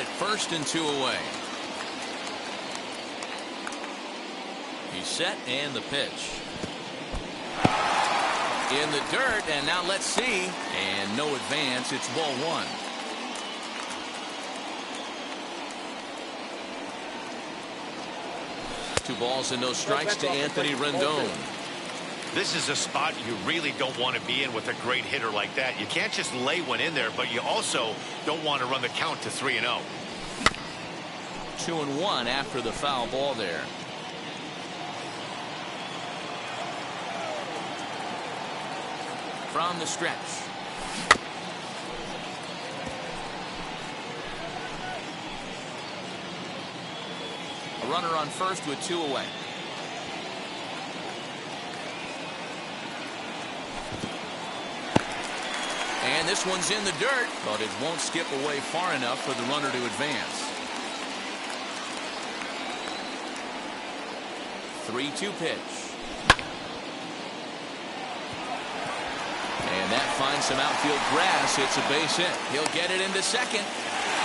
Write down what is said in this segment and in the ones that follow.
at 1st and 2 away. He's set and the pitch. In the dirt, and now let's see. And no advance. It's ball 1. Two balls and no strikes to Anthony Rendon. This is a spot you really don't want to be in with a great hitter like that. You can't just lay one in there, but you also don't want to run the count to 3-0. 2-1 after the foul ball there. From the stretch. A runner on first with 2 away. And this one's in the dirt, but it won't skip away far enough for the runner to advance. 3-2 pitch. And that finds some outfield grass. It's a base hit. He'll get it into second.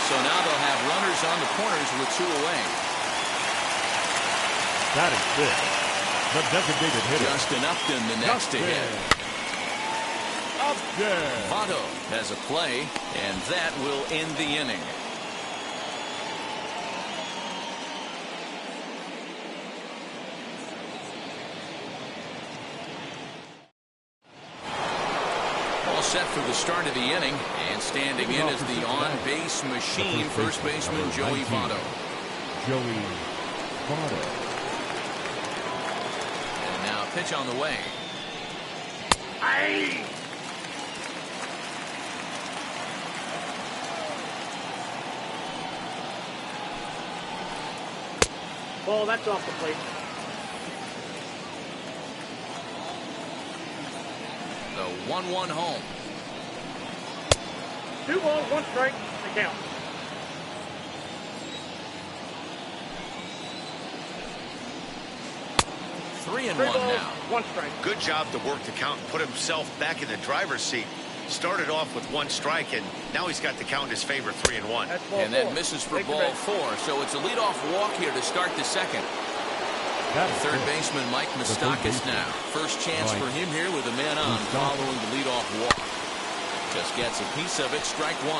So now they'll have runners on the corners with 2 away. That is big. The designated hitter. Justin Upton the next to hit. Upton. Votto has a play, and that will end the inning. Set for the start of the inning, and standing in is the on-base machine, first baseman Joey Votto. Joey Votto. And now pitch on the way. Aye. Ball, that's off the plate. The 1-1 home. 2 balls, 1 strike, the count. Three and 3 1 balls, now. 1 strike. Good job to work the count and put himself back in the driver's seat. Started off with 1 strike, and now he's got the count in his favor, 3-1. And that misses for ball 4. So it's a leadoff walk here to start the second. Third baseman Mike Moustakas now. First chance for him here with a man on following the leadoff walk. Just gets a piece of it, strike 1.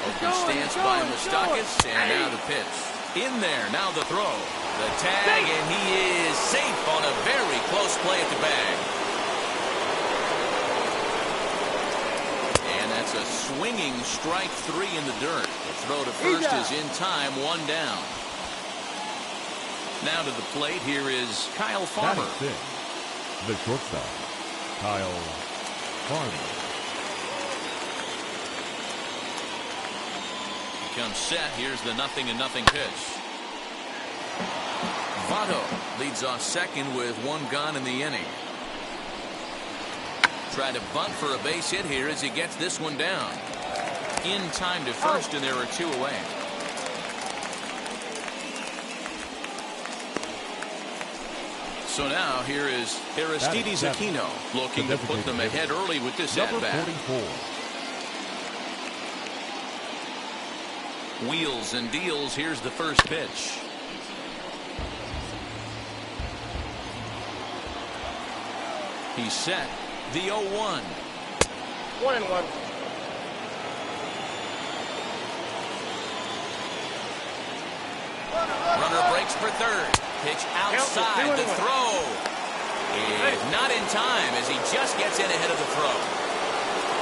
Open stance by Moustakas, and now the pitch. In there, now the throw. The tag, and he is safe on a very close play at the bag. And that's a swinging strike 3 in the dirt. The throw to first is in time, 1 down. Now to the plate, here is Kyle Farmer. The shortstop, Kyle Farmer. Comes set. Here's the 0-0 pitch. Votto leads off second with 1 gone in the inning. Try to bunt for a base hit here as he gets this one down. In time to first, and there are 2 away. So now here is Aristides Aquino looking to put them ahead early with this at-bat. Wheels and deals. Here's the first pitch. He's set. The 0-1. 1-1. Runner breaks for third. Pitch outside. The throw is not in time as he just gets in ahead of the throw.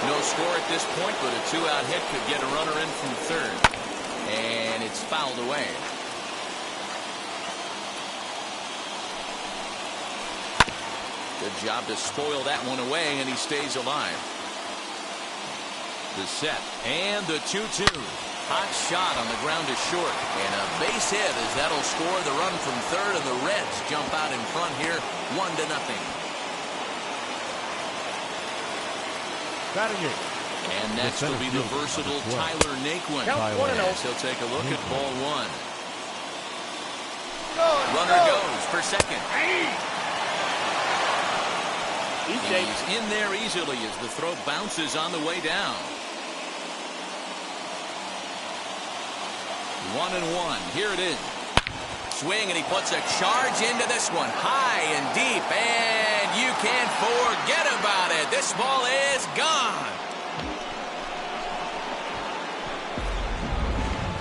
No score at this point, but a 2-out hit could get a runner in from third. And it's fouled away. Good job to spoil that one away, and he stays alive. The set and the 2-2. Hot shot on the ground to short, and a base hit as that'll score the run from third, and the Reds jump out in front here, 1-0. Batting it. And next will be the versatile Tyler Naquin. Yes, he'll take a look at ball 1. Runner goes for second. He's in there easily as the throw bounces on the way down. 1-1. Here it is. Swing, and he puts a charge into this one. High and deep, and you can't forget about it. This ball is gone.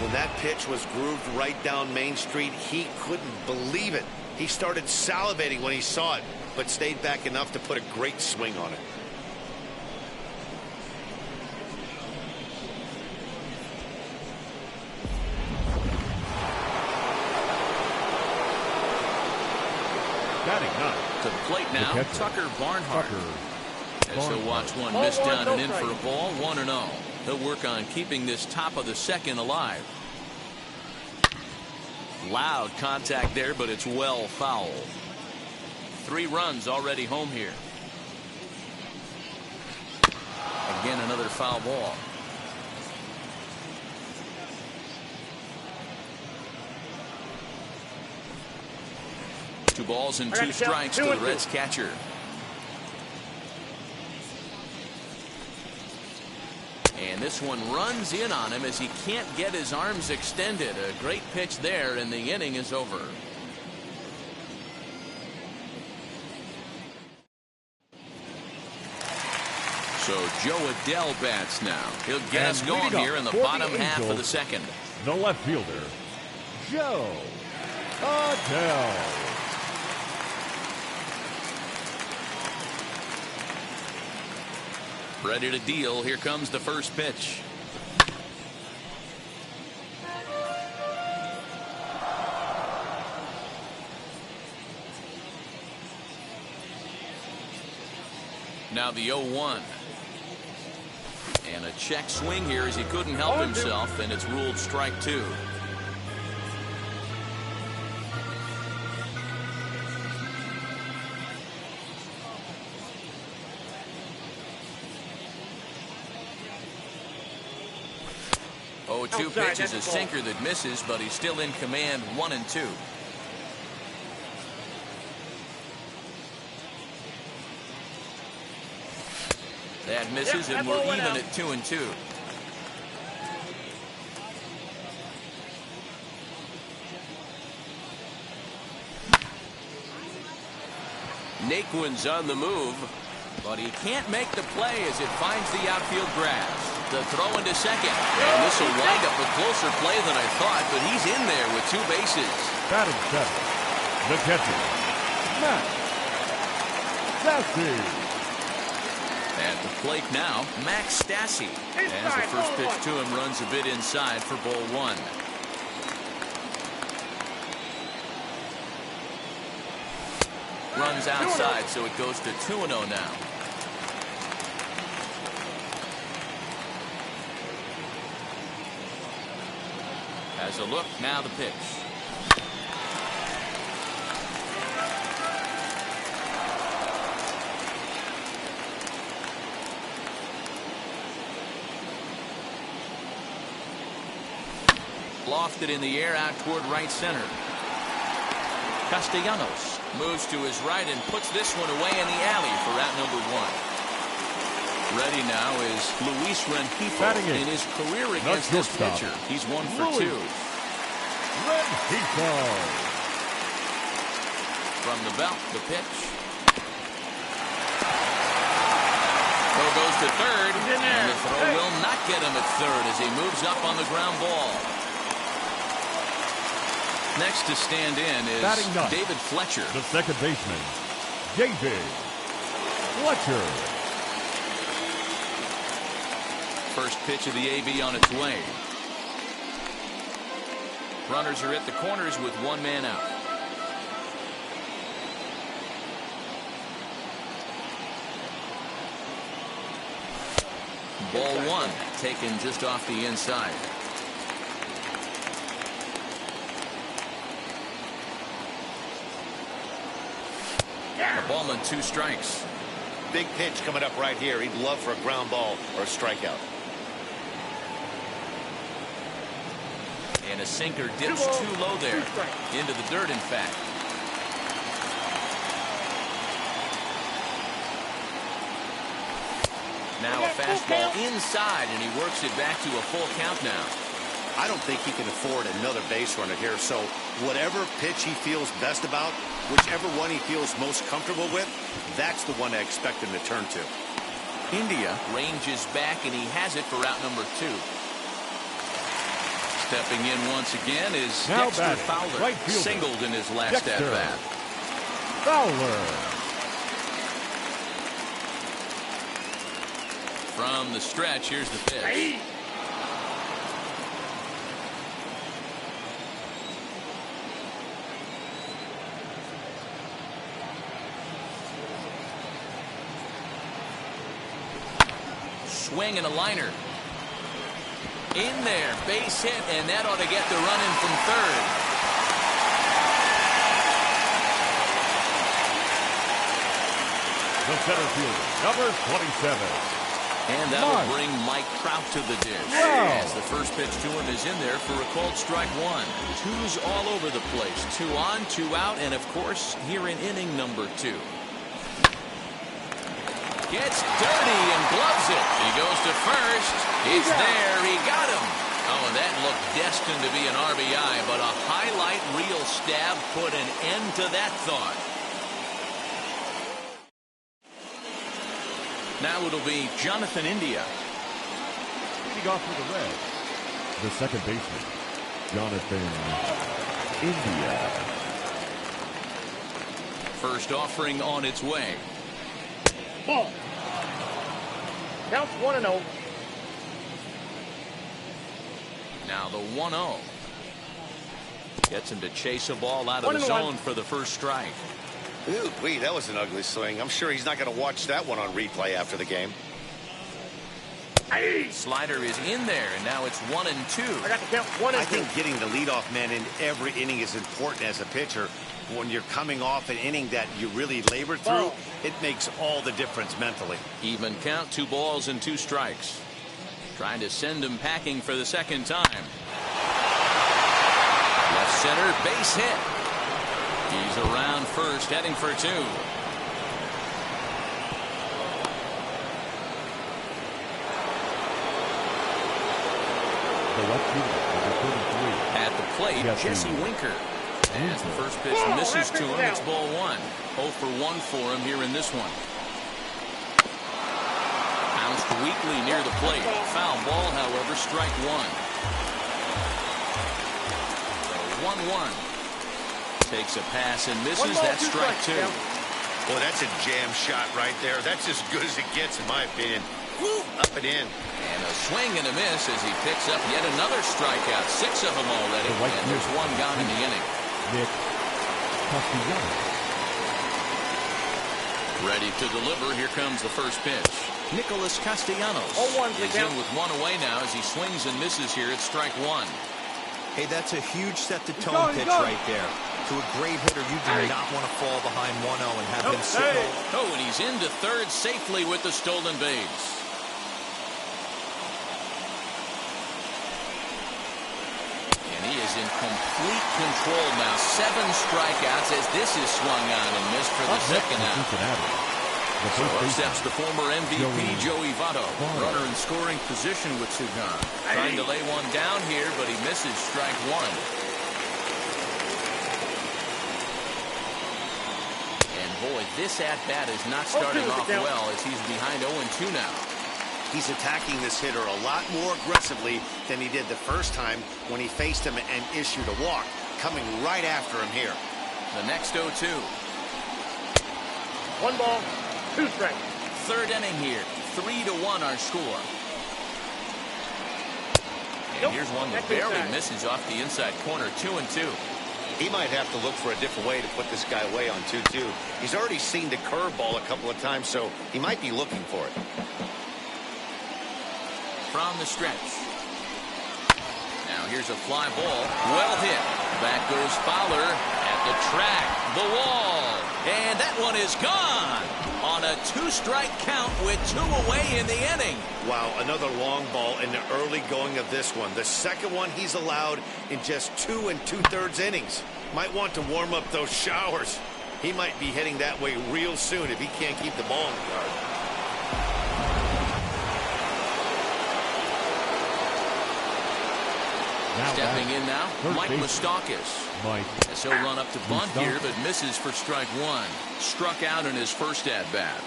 When that pitch was grooved right down Main Street, he couldn't believe it. He started salivating when he saw it, but stayed back enough to put a great swing on it. Batting ninth. To the plate now, catcher, Tucker Barnhart. As he'll watch one miss down and in for a ball, 1-0. He'll work on keeping this top of the second alive. Loud contact there, but it's well foul. 3 runs already home here. Again, another foul ball. Two balls and 2 strikes to the Reds catcher. And this one runs in on him as he can't get his arms extended. A great pitch there, and the inning is over. So Joe Adell bats now. He'll get us going here in the bottom half of the second. The left fielder, Joe Adell. Ready to deal. Here comes the first pitch. Now the 0-1. And a check swing here as he couldn't help himself, and it's ruled strike 2. Two pitches, a sinker that misses, but he's still in command. 1-2. That misses, and we're even at 2-2. Naquin's on the move, but he can't make the play as it finds the outfield grass. The throw into second, and this will wind up a closer play than I thought, but he's in there with 2 bases. Batting 7th, the catcher, MattWpsycheUK. At the plate now, Max Stassi. As the first pitch to him runs a bit inside for ball 1. Runs outside, so it goes to 2-0 now. As a look, now the pitch. Lofted in the air out toward right center. Castellanos moves to his right and puts this one away in the alley for out number 1. Ready now is Luis Rengifo. In his career against this pitcher, he's 1 for 2. Rengifo. From the belt, the pitch. Throw goes to third, and the throw will not get him at third as he moves up on the ground ball. Next to stand in is David Fletcher. The second baseman, David Fletcher. First pitch of the AB on its way. Runners are at the corners with 1 man out. Ball 1 taken just off the inside. A ball and 2 strikes. Big pitch coming up right here. He'd love for a ground ball or a strikeout. And a sinker dips too low there. Into the dirt, in fact. Now a fastball inside, and he works it back to a full count now. I don't think he can afford another base runner here, so whatever pitch he feels best about, whichever one he feels most comfortable with, that's the one I expect him to turn to. India ranges back, and he has it for out number 2. Stepping in once again is Now Dexter batting, Fowler. right fielder. Singled in his last Dexter at-bat. Fowler. From the stretch, here's the pitch. Swing and a liner. In there, base hit, and that ought to get the run in from third. The center fielder, number 27. And that'll bring Mike Trout to the dish. Wow. As the first pitch to him is in there for a called strike 1. Twos all over the place. 2 on, 2 out, and of course, here in inning number 2. Gets dirty and gloves it. He goes to first. It's there. He got him. Oh, and that looked destined to be an RBI, but a highlight reel stab put an end to that thought. Now it'll be Jonathan India. Leading off for the Reds, the second baseman, Jonathan India. First offering on its way. Ball. Counts 1-0. Now the 1-0. Gets him to chase a ball out of the zone for the first strike. Ooh, wee, that was an ugly swing. I'm sure he's not going to watch that one on replay after the game. Slider is in there, and now it's 1-2. I got to count 1 and 2. I think getting the leadoff man in every inning is important as a pitcher. When you're coming off an inning that you really labored through, it makes all the difference mentally. Even count, 2 balls and 2 strikes. Trying to send him packing for the second time. Left center, base hit. He's around first, heading for 2. The left fielder, number 33. At the plate, Jesse Winker. As the first pitch misses to him, it's ball 1. 0 for 1 for him here in this one. Bounced weakly near the plate. Foul ball, however, strike 1. So 1-1. Takes a pass and misses. That's strike 2. Boy, that's a jam shot right there. That's as good as it gets, in my opinion. Woo, up and in. And a swing and a miss as he picks up yet another strikeout. 6 of them already. And there's 1 gone in the inning. Nick Castellanos. Ready to deliver. Here comes the first pitch. Nicholas Castellanos 0-1 is in with 1 away now as he swings and misses here at strike 1. Hey, that's a huge set-the-tone pitch right there. To a great hitter, you do not want to fall behind 1-0 and have him sit. Oh, and he's into third safely with the stolen base. And he is in complete control now. 7 strikeouts as this is swung on and missed for the second out. So up steps the former MVP Joey Votto. Runner in scoring position with Sugan. Trying to lay one down here, but he misses strike 1. And boy, this at-bat is not starting off well as he's behind 0-2 now. He's attacking this hitter a lot more aggressively than he did the first time when he faced him and issued a walk. Coming right after him here. The next 0-2. 1 ball. 2 strikes. Third inning here. 3-1 our score. And here's one that barely misses off the inside corner. 2-2. He might have to look for a different way to put this guy away on 2-2. He's already seen the curveball a couple of times, so he might be looking for it. From the stretch. Now here's a fly ball. Well hit. Back goes Fowler at the track. The wall. And that one is gone on a 2-strike count with 2 away in the inning. Wow, another long ball in the early going of this one. The second one he's allowed in just 2 2/3 innings. Might want to warm up those showers. He might be heading that way real soon if he can't keep the ball in the yard. Stepping in now, MattWpsycheUK. Mike. As he'll run up to bunt here, but misses for strike one. Struck out in his first at-bat.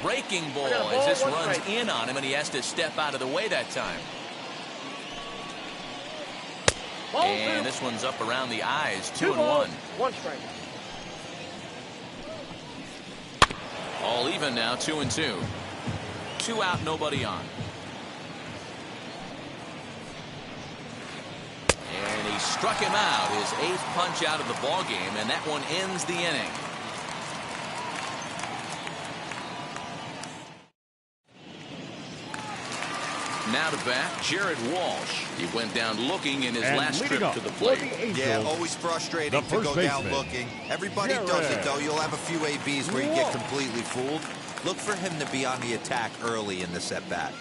Breaking ball as this runs in on him, and he has to step out of the way that time. And this one's up around the eyes, 2-1. 1 strike. All even now, 2-2. 2 out, nobody on. And he struck him out, his 8th punch out of the ball game, and that one ends the inning. Now to bat, Jared Walsh. He went down looking in his last trip to the plate. Yeah, always frustrating to go down looking. Everybody does it, though. You'll have a few ABs where you get completely fooled. Look for him to be on the attack early in this at-bat.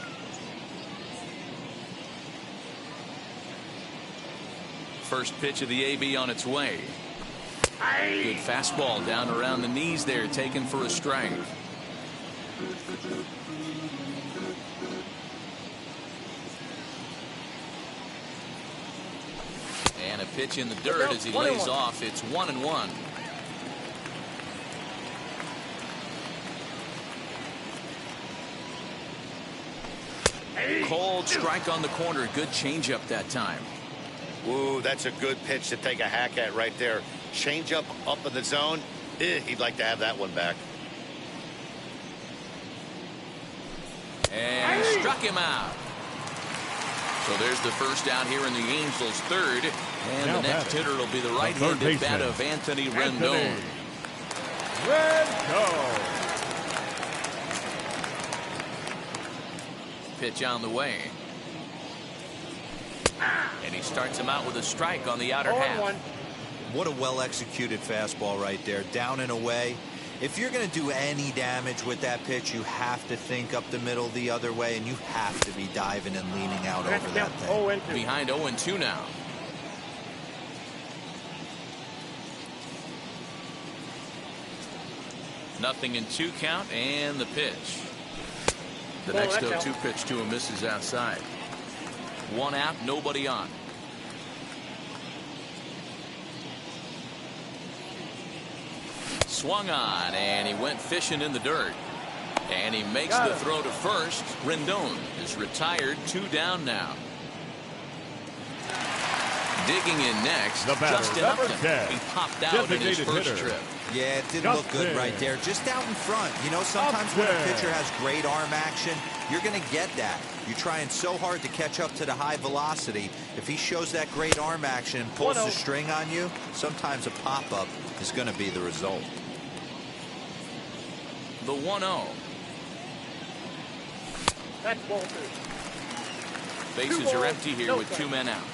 First pitch of the AB on its way. Good fastball down around the knees there, taken for a strike. And a pitch in the dirt as he lays off. It's 1-1. Cold strike on the corner. Good changeup that time. Ooh, that's a good pitch to take a hack at right there. Changeup up in the zone. He'd like to have that one back. And struck him out. So there's the first out here in the Angels' third. And now the next hitter will be the right-handed bat of Anthony Rendon. Pitch on the way. And he starts him out with a strike on the outer half. What a well-executed fastball right there. Down and away. If you're going to do any damage with that pitch, you have to think up the middle the other way, and you have to be diving and leaning out over that thing. Behind 0-2 now. Nothing in 2 count, and the pitch. The next 0-2 pitch to him misses outside. 1 out, nobody on. Swung on, and he went fishing in the dirt. And he makes the throw to first. Rendon is retired, 2 down now. Digging in next, Justin Upton. He popped out in his first trip. Yeah, it didn't look good right there. Just out in front. You know, sometimes when a pitcher has great arm action, you're going to get that. You're trying so hard to catch up to the high velocity. If he shows that great arm action and pulls the string on you, sometimes a pop-up is going to be the result. The 1-0. That's ball 2. Bases are empty here with 2 men out.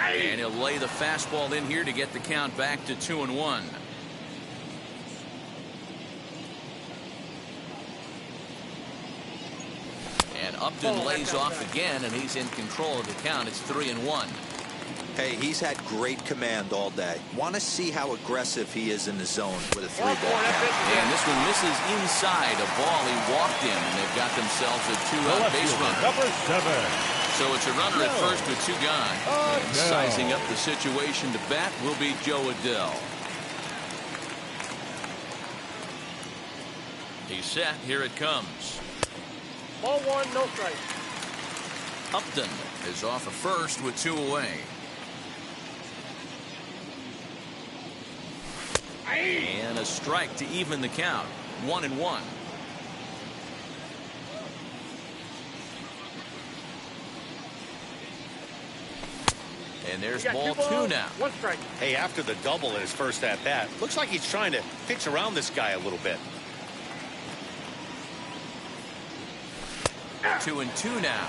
And he'll lay the fastball in here to get the count back to 2-1. And Upton lays off again, and he's in control of the count. It's 3-1. Hey, he's had great command all day. Want to see how aggressive he is in the zone with a 3-ball count. And this one misses inside a ball he walked in, and they've got themselves a 2-out base runner. Number 7. So it's a runner at first with 2 gone. And sizing up the situation to bat will be Joe Adell. He's set. Here it comes. Ball 1, no strike. Upton is off of first with 2 away. And a strike to even the count. 1-1. And there's ball 2 now. 1 strike. Hey, after the double in his first at-bat, looks like he's trying to pitch around this guy a little bit. 2-2 now.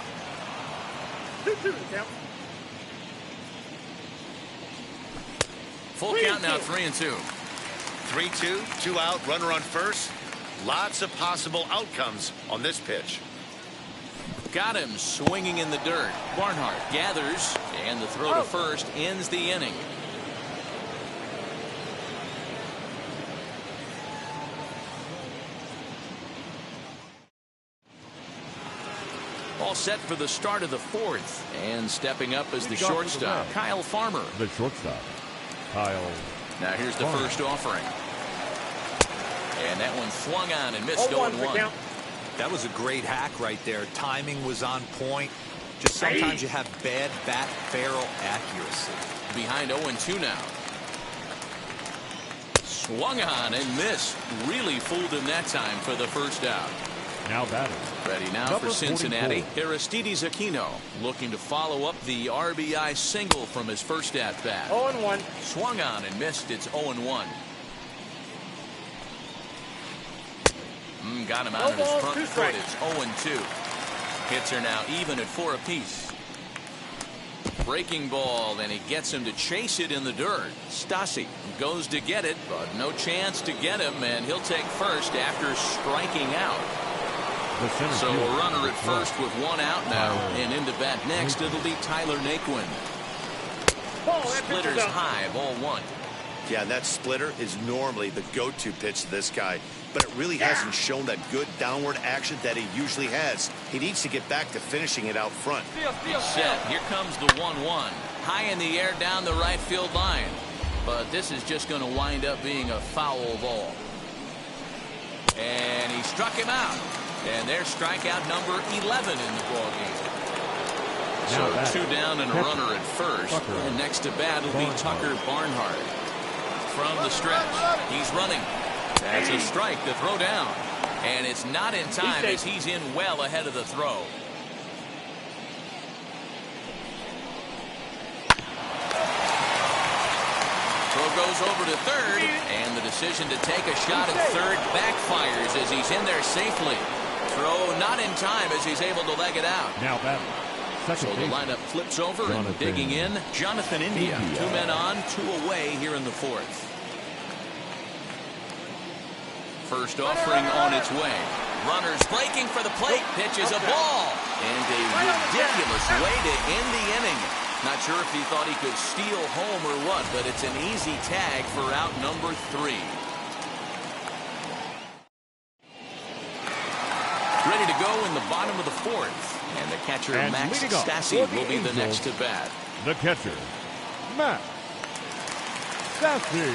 2-2 count. Full count now, 3-2. 3-2, 2 out, runner on first. Lots of possible outcomes on this pitch. Got him swinging in the dirt. Barnhart gathers, and the throw to first ends the inning. set for the start of the fourth. And stepping up as the shortstop, Kyle Farmer. The shortstop, Kyle. Now here's the first offering. And that one swung on and missed 0-1. That was a great hack right there. Timing was on point. Just sometimes you have bad bat barrel accuracy. Behind 0-2 now. Swung on and missed. Really fooled him that time for the first out. Now batting. Ready now for Cincinnati. Aristides Aquino looking to follow up the RBI single from his first at bat. 0-1. Swung on and missed. It's 0-1. Got him out of his front foot. It's 0-2. Hits are now even at 4 apiece. Breaking ball, and he gets him to chase it in the dirt. Stassi goes to get it, but no chance to get him, and he'll take first after striking out. So a runner at first with 1 out now, and into bat next it'll be Tyler Naquin. Splitter's high, ball 1. Yeah, that splitter is normally the go-to pitch to this guy, but it really hasn't shown that good downward action that he usually has. He needs to get back to finishing it out front. Set. Here comes the 1-1. High in the air down the right field line. But this is just going to wind up being a foul ball. And he struck him out. And there's strikeout number 11 in the ballgame. So 2 down and a runner at first. And next to bat will be Tucker Barnhart. From the stretch, he's running. That's a strike to throw down. And it's not in time as he's in well ahead of the throw. Throw goes over to third, and the decision to take a shot at third backfires as he's in there safely. Throw not in time as he's able to leg it out. Now batting. So the lineup flips over and digging in. Jonathan India. 2 men on, 2 away here in the fourth. First offering on its way. Runners breaking for the plate. Pitch is a ball. And a ridiculous way to end the inning. Not sure if he thought he could steal home or what, but it's an easy tag for out number 3. Ready to go in the bottom of the fourth. And the catcher, Max Stassi, will be the next to bat. The catcher, Matt Stassi.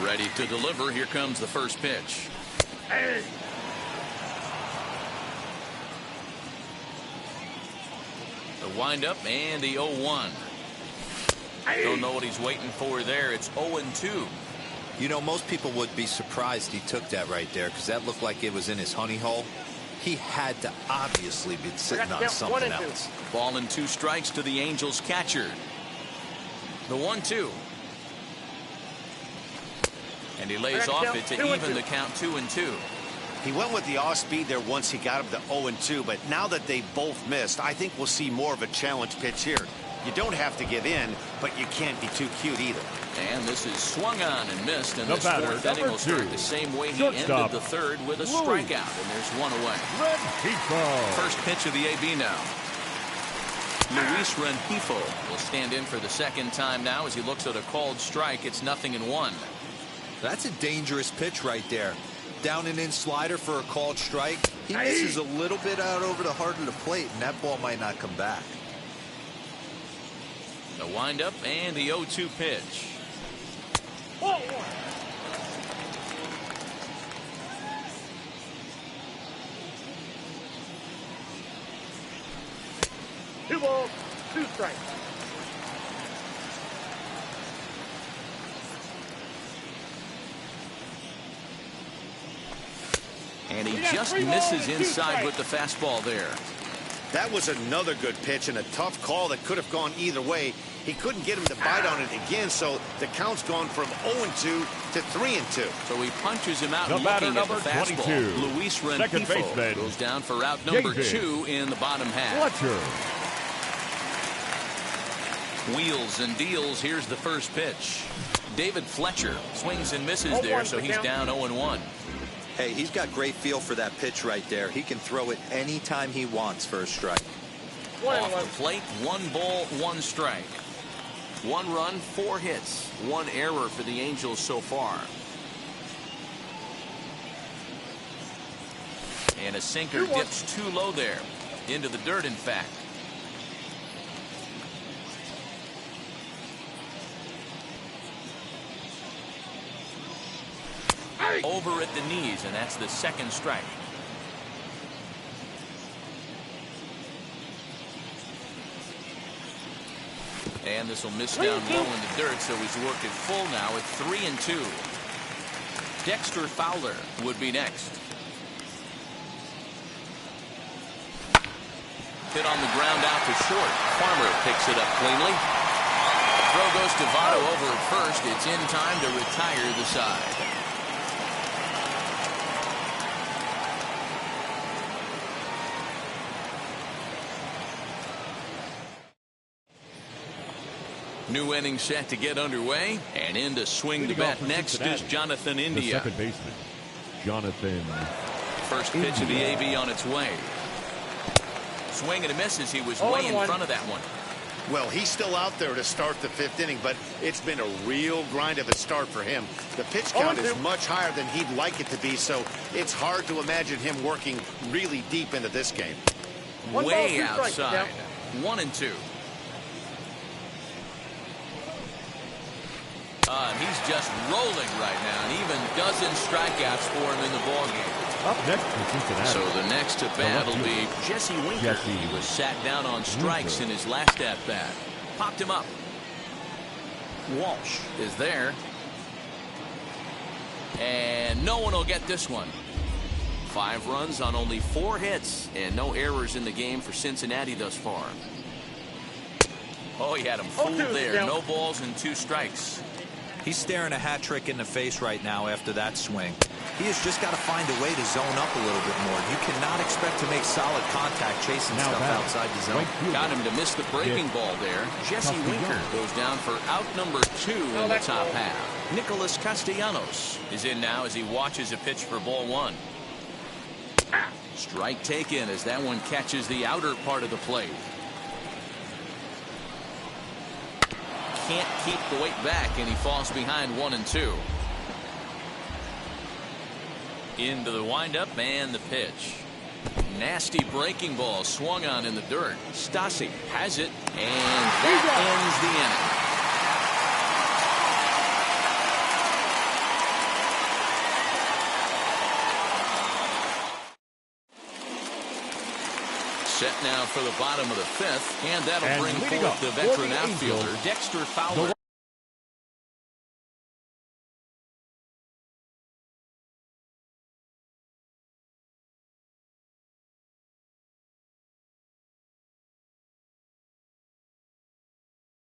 Ready to deliver. Here comes the first pitch. The windup and the 0-1. Don't know what he's waiting for there. It's 0-2. You know, most people would be surprised he took that right there because that looked like it was in his honey hole. He had to obviously be sitting on something else. Ball and 2 strikes to the Angels catcher. The 1-2. And he lays off it to even the count 2-2. He went with the off speed there once he got him to 0-2, but now that they both missed, I think we'll see more of a challenge pitch here. You don't have to give in, but you can't be too cute either. And this is swung on and missed, and this fourth inning will start the same way he ended the third with a strikeout, and there's 1 away. First pitch of the AB now. Luis Rengifo will stand in for the second time now as he looks at a called strike. It's 0-1. That's a dangerous pitch right there. Down and in slider for a called strike. He misses a little bit out over the heart of the plate, and that ball might not come back. The windup and the 0-2 pitch. 2 balls, 2 strikes. And he just misses inside with the fastball there. That was another good pitch and a tough call that could have gone either way. He couldn't get him to bite on it again, so the count's gone from 0-2 to 3-2. So he punches him out looking at the fastball. 22. Luis Rengifo goes down for out number 2 in the bottom half. Fletcher. Wheels and deals. Here's the first pitch. David Fletcher swings and misses there, so he's down 0-1. Hey, he's got great feel for that pitch right there. He can throw it anytime he wants for a strike. Off the plate, 1 ball, 1 strike. 1 run, 4 hits. 1 error for the Angels so far. And a sinker dips too low there. Into the dirt, in fact. Over at the knees, and that's the second strike. And this will miss down low in the dirt, so he's worked it full now at 3-2. Dexter Fowler would be next. Hit on the ground out to short. Farmer picks it up cleanly. Throw goes to Votto over at first. It's in time to retire the side. New inning set to get underway, and in to swing the bat next is Jonathan India. The second baseman, Jonathan. First pitch of the AB on its way. Swing and a miss as he was way in front of that one. Well, he's still out there to start the 5th inning, but it's been a real grind of a start for him. The pitch count is much higher than he'd like it to be, so it's hard to imagine him working really deep into this game. Way outside. 1-2. And he's just rolling right now, and even dozen strikeouts for him in the ballgame. Up next for Cincinnati. So the next at bat will be Jesse Winker. He was sat down on strikes in his last at bat. Popped him up. Walsh is there. And no one will get this one. 5 runs on only 4 hits, and no errors in the game for Cincinnati thus far. Oh, he had him fooled there. No balls and 2 strikes. He's staring a hat trick in the face right now after that swing. He has just got to find a way to zone up a little bit more. You cannot expect to make solid contact chasing stuff outside the zone. Got him to miss the breaking ball there. Jesse Winker goes down for out number 2 in the top half. Nicholas Castellanos is in now as he watches a pitch for ball 1. Strike taken as that one catches the outer part of the plate. Can't keep the weight back, and he falls behind 1-2. Into the windup and the pitch. Nasty breaking ball swung on in the dirt. Stassi has it, and that ends the inning. Set now for the bottom of the 5th, and that'll bring forth the veteran outfielder, Dexter Fowler.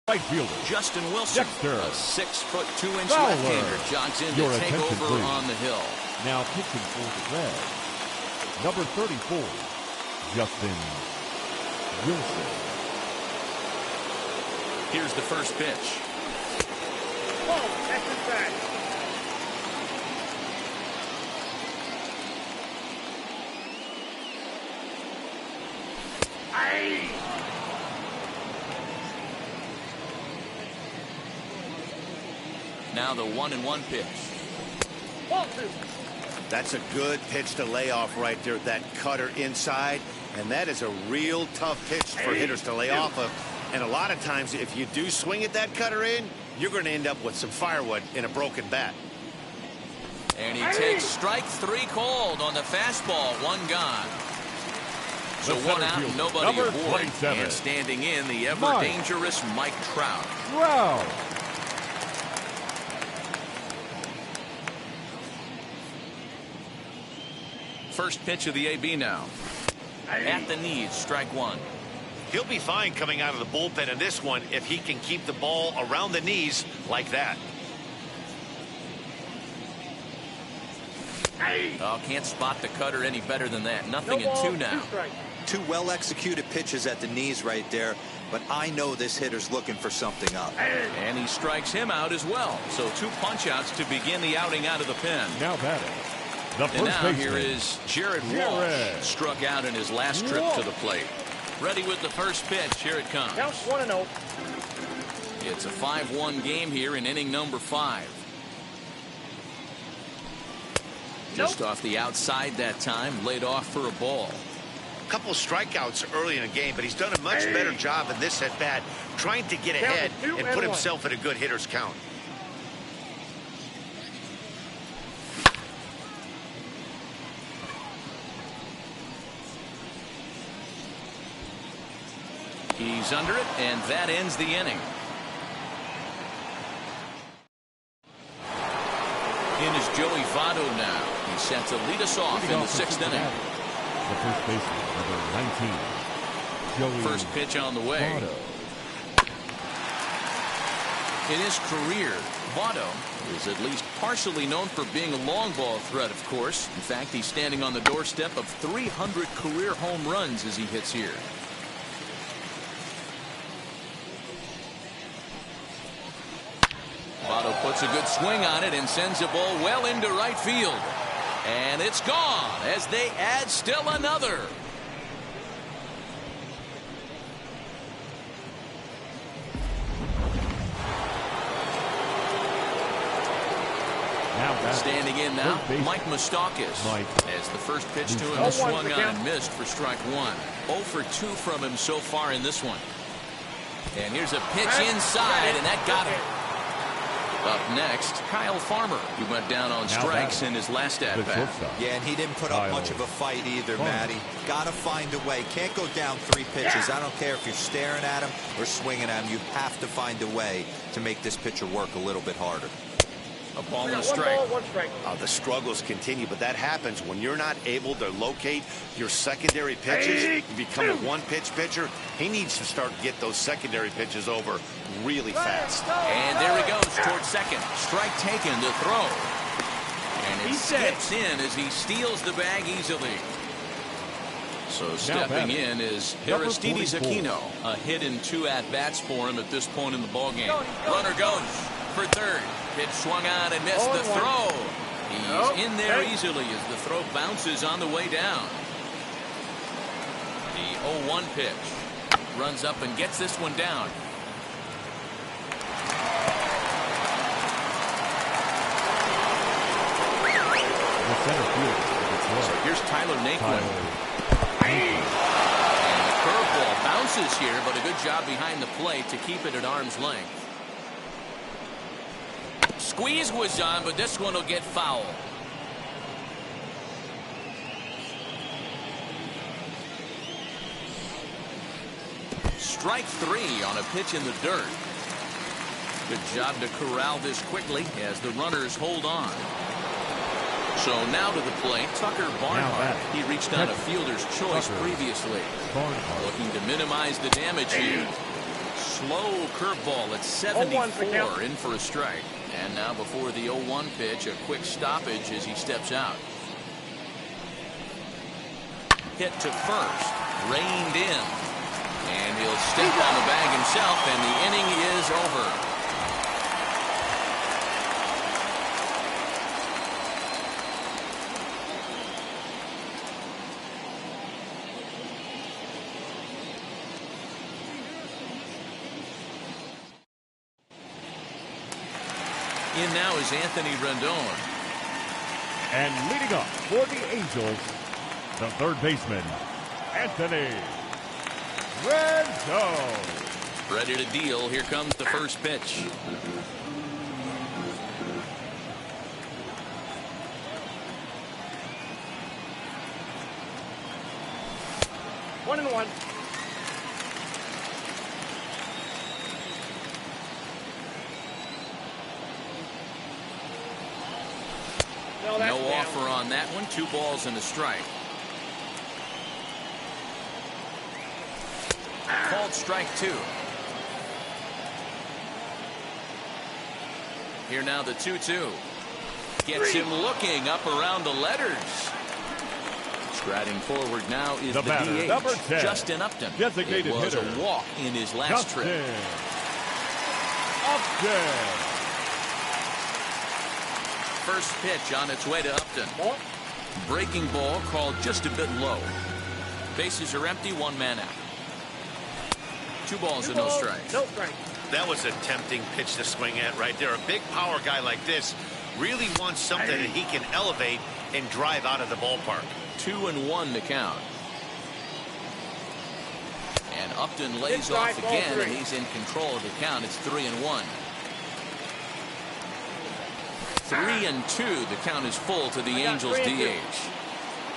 Right fielder Justin Wilson, Dexter. a 6'2" left-hander, jogs in to take over please. on the hill. Now pitching for the Reds, number 34, Justin Wilson. Here's the first pitch. Oh, that's his back. Now the 1-1 pitch. That's a good pitch to lay off right there. That cutter inside. And that is a real tough pitch for hitters to lay off of. And a lot of times, if you do swing at that cutter in, you're going to end up with some firewood in a broken bat. And he takes strike 3 called on the fastball. 1 gone. So 1 out and nobody number aboard. 27. And standing in, the ever-dangerous Mike Trout. Wow. First pitch of the AB now. At the knees, strike 1. He'll be fine coming out of the bullpen in this one if he can keep the ball around the knees like that. Oh, can't spot the cutter any better than that. Nothing in 2 now. 2 well-executed pitches at the knees right there, but I know this hitter's looking for something up. And he strikes him out as well. So 2 punch-outs to begin the outing out of the pen. Now batting, the first And now baseman, here is Jared Walsh. Struck out in his last trip to the plate. Ready with the first pitch. Here it comes. Count 1-0. It's a 5-1 game here in inning number 5. Just off the outside that time, laid off for a ball. A couple strikeouts early in the game, but he's done a much better job in this at-bat, trying to get ahead and put himself in a good hitter's count. He's under it, and that ends the inning. In is Joey Votto now. He's set to lead us off in the 6th inning. The first baseman, number 19, Joey First pitch on the way. Votto. In his career, Votto is at least partially known for being a long ball threat, of course. In fact, he's standing on the doorstep of 300 career home runs as he hits here. Votto puts a good swing on it and sends a ball well into right field. And it's gone as they add still another. Standing in now, Mike Moustakas. As the first pitch to him is swung on and missed for strike one. 0 for 2 from him so far in this one. And here's a pitch inside, and that got him. Up next, Kyle Farmer. He went down on strikes in his last at-bat. Yeah, and he didn't put up much of a fight either, Matty. Got to find a way. Can't go down 3 pitches. I don't care if you're staring at him or swinging at him. You have to find a way to make this pitcher work a little bit harder. A ball and a strike. The struggles continue, but that happens when you're not able to locate your secondary pitches. You become a one-pitch pitcher. He needs to start to get those secondary pitches over really fast. And there he goes towards second. Strike taken to throw. And it skips in as he steals the bag easily. So stepping in is Aristides Aquino. A hit in 2 at-bats for him at this point in the ballgame. Runner goes for third. Pitch swung on and missed the throw. He's in there easily as the throw bounces on the way down. The 0-1 pitch. Runs up and gets this one down. So here's Tyler Naquin. And the curveball bounces here, but a good job behind the plate to keep it at arm's length. Squeeze was on, but this one will get foul. Strike 3 on a pitch in the dirt. Good job to corral this quickly as the runners hold on. So now to the plate, Tucker Barnhart. He reached on a fielder's choice previously. Looking to minimize the damage here. Slow curveball at 74 in for a strike. And now before the 0-1 pitch, a quick stoppage as he steps out. Hit to first. Reined in. And he'll step on the bag himself, and the inning is over. In now is Anthony Rendon. And leading up for the Angels, the third baseman, Anthony Rendon. Ready to deal. Here comes the first pitch. One and one. No offer on that one. 2 balls and a strike. Called strike 2. Here now the 2-2. Gets him looking up around the letters. Striding forward now is the DH, number 10, Justin Upton. Designated it was hitter. a walk in his last trip. Upton. First pitch on its way to Upton. Breaking ball called just a bit low. Bases are empty, 1 man out. 2 balls and no strikes. No strike. That was a tempting pitch to swing at right there. A big power guy like this Really wants something that he can elevate and drive out of the ballpark. 2-1 the count. And Upton lays off again, and he's in control of the count. It's 3-1. 3-2. The count is full to the Angels DH.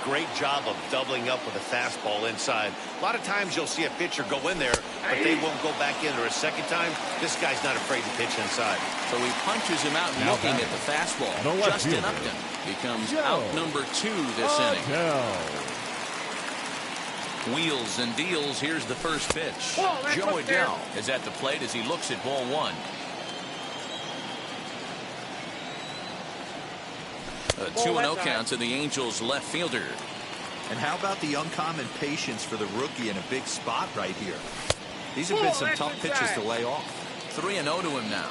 Great job of doubling up with a fastball inside. A lot of times you'll see a pitcher go in there, but they won't go back in there a second time. This guy's not afraid to pitch inside. So he punches him out Now looking back. at the fastball. The left Justin fielder. Upton becomes Joe. out number 2 this inning. Adele. Wheels and deals. Here's the first pitch. Joe Adele is at the plate as he looks at ball 1. A 2-0 count to the Angels left fielder. And how about the uncommon patience for the rookie in a big spot right here? These have been some tough pitches to lay off. 3-0 to him now.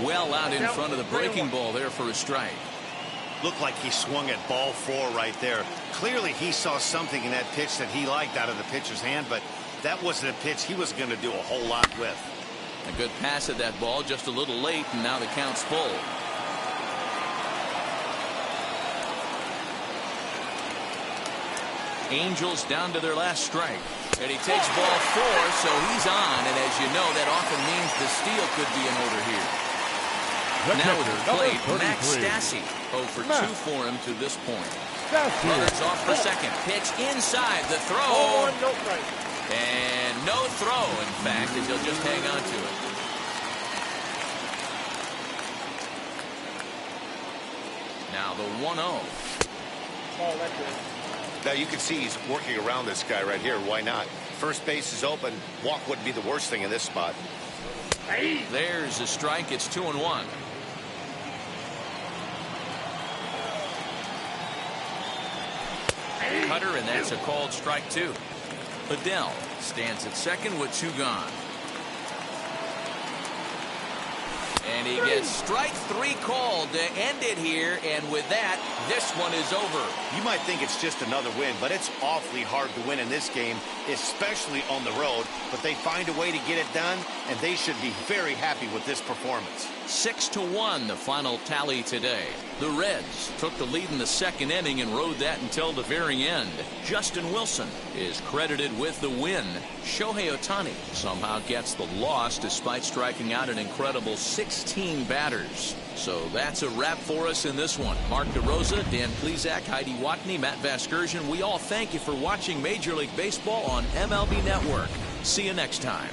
Well out in front of the breaking ball there for a strike. Looked like he swung at ball 4 right there. Clearly he saw something in that pitch that he liked out of the pitcher's hand, but that wasn't a pitch he was going to do a whole lot with. A good pass at that ball, just a little late, and now the count's full. Angels down to their last strike. And he takes ball 4, so he's on. And as you know, that often means the steal could be in order here. Now at the plate, Max Stassi. 0 for 2 for him to this point. Runners off for second. Pitch inside. The throw. And no throw, in fact, as he'll just hang on to it. Now the 1-0. Now you can see he's working around this guy right here. Why not? First base is open. Walk wouldn't be the worst thing in this spot. There's a strike. It's 2-1. Cutter, and that's a called strike 2. Adele stands at second with 2 gone. And he gets strike 3 called to end it here, and with that, this one is over. You might think it's just another win, but it's awfully hard to win in this game, especially on the road. But they find a way to get it done, and they should be very happy with this performance. 6-1 the final tally today. The Reds took the lead in the second inning and rode that until the very end. Justin Wilson is credited with the win. Shohei Ohtani somehow gets the loss despite striking out an incredible 16 batters. So that's a wrap for us in this one. Mark DeRosa, Dan Plesac, Heidi Watney, Matt Vasgersian. We all thank you for watching Major League Baseball on MLB Network. See you next time.